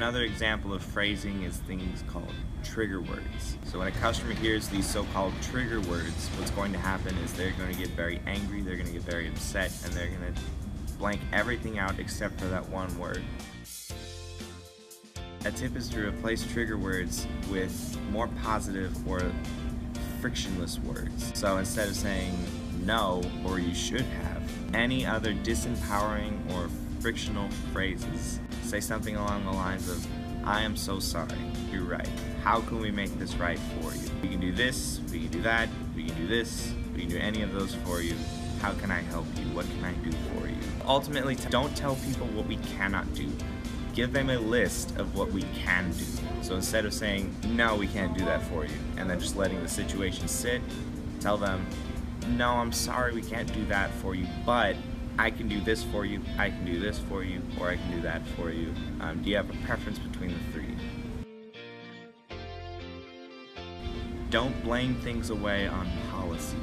Another example of phrasing is things called trigger words. So when a customer hears these so-called trigger words, what's going to happen is they're going to get very angry, they're going to get very upset, and they're going to blank everything out except for that one word. A tip is to replace trigger words with more positive or frictionless words. So instead of saying no or you should have, any other disempowering or frictional phrases, say something along the lines of, I am so sorry, you're right. How can we make this right for you? We can do this, we can do that, we can do this, we can do any of those for you. How can I help you? What can I do for you? Ultimately, don't tell people what we cannot do. Give them a list of what we can do. So instead of saying, no, we can't do that for you, and then just letting the situation sit, tell them, no, I'm sorry, we can't do that for you, but I can do this for you, I can do this for you, or I can do that for you. Do you have a preference between the three? Don't blame things away on policy.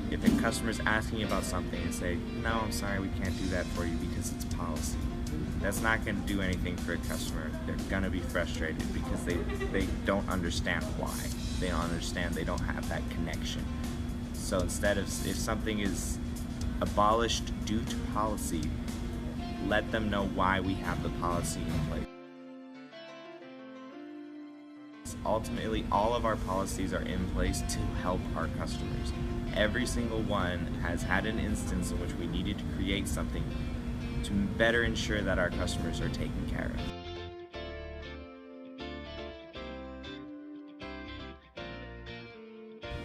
If a customer's asking you about something and say, no, I'm sorry, we can't do that for you because it's policy, that's not going to do anything for a customer. They're going to be frustrated because they don't understand why. They don't understand, they don't have that connection. So instead of, if something is abolished due to policy, let them know why we have the policy in place. Ultimately, all of our policies are in place to help our customers. Every single one has had an instance in which we needed to create something to better ensure that our customers are taken care of.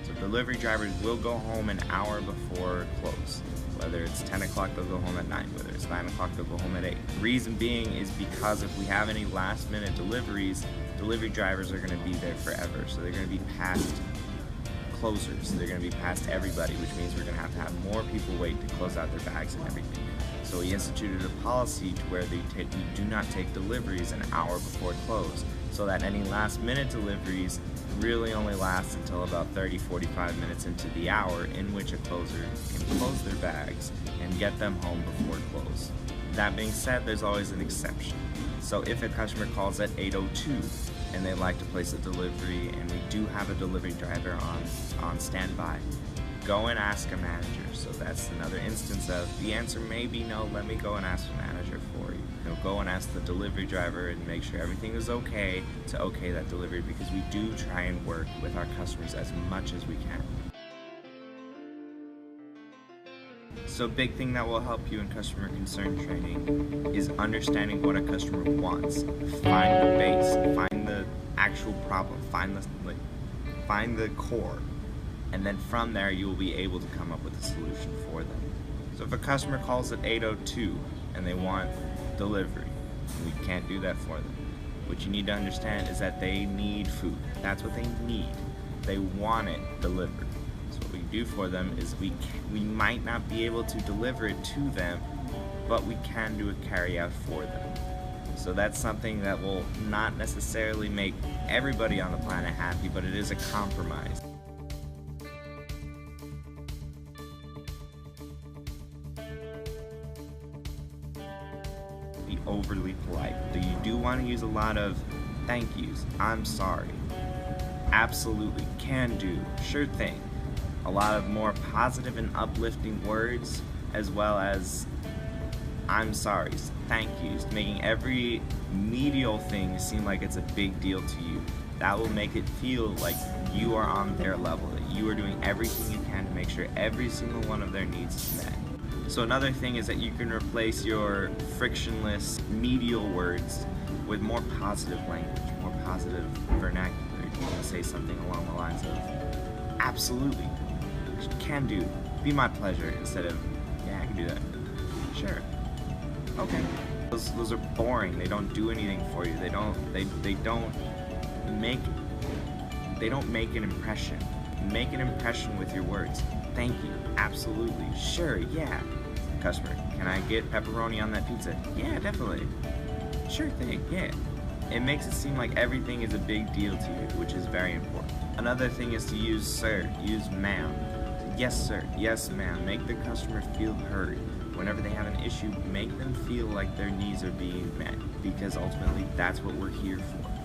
So delivery drivers will go home an hour before close. Whether it's 10 o'clock, they'll go home at 9. Whether it's 9 o'clock, they'll go home at 8. Reason being is because if we have any last minute deliveries, delivery drivers are going to be there forever. So they're going to be past closers. They're going to be past everybody, which means we're going to have more people wait to close out their bags and everything. So we instituted a policy to where we do not take deliveries an hour before close, so that any last minute deliveries really only last until about 30-45 minutes into the hour in which a closer can close their bags and get them home before close. That being said, there's always an exception. So if a customer calls at 8:02 and they'd like to place a delivery and we do have a delivery driver on standby, go and ask a manager. So that's another instance of the answer may be no, let me go and ask the manager for you. Go and ask the delivery driver and make sure everything is okay to okay that delivery, because we do try and work with our customers as much as we can. So a big thing that will help you in customer concern training is understanding what a customer wants. Find the base, find the actual problem, find the core, and then from there you will be able to come up with a solution for them. So if a customer calls at 8:02 and they want delivery, we can't do that for them. What you need to understand is that they need food. That's what they need. They want it delivered. So what we do for them is we might not be able to deliver it to them, but we can do a carry out for them. So that's something that will not necessarily make everybody on the planet happy, but it is a compromise. Be overly polite. You do want to use a lot of thank yous, I'm sorry, absolutely, can do, sure thing. A lot of more positive and uplifting words, as well as I'm sorry, thank yous, making every medial thing seem like it's a big deal to you. That will make it feel like you are on their level, that you are doing everything you can to make sure every single one of their needs is met. So another thing is that you can replace your frictionless medial words with more positive language, more positive vernacular. You can say something along the lines of, absolutely, can do, be my pleasure, instead of, yeah, I can do that, sure, okay. Those are boring. They don't do anything for you. They don't make an impression. Make an impression with your words. Thank you, absolutely, sure, yeah. Customer, can I get pepperoni on that pizza? Yeah, definitely. Sure thing, yeah. It makes it seem like everything is a big deal to you, which is very important. Another thing is to use sir, use ma'am. Yes, sir. Yes, ma'am. Make the customer feel heard. Whenever they have an issue, make them feel like their needs are being met because ultimately that's what we're here for.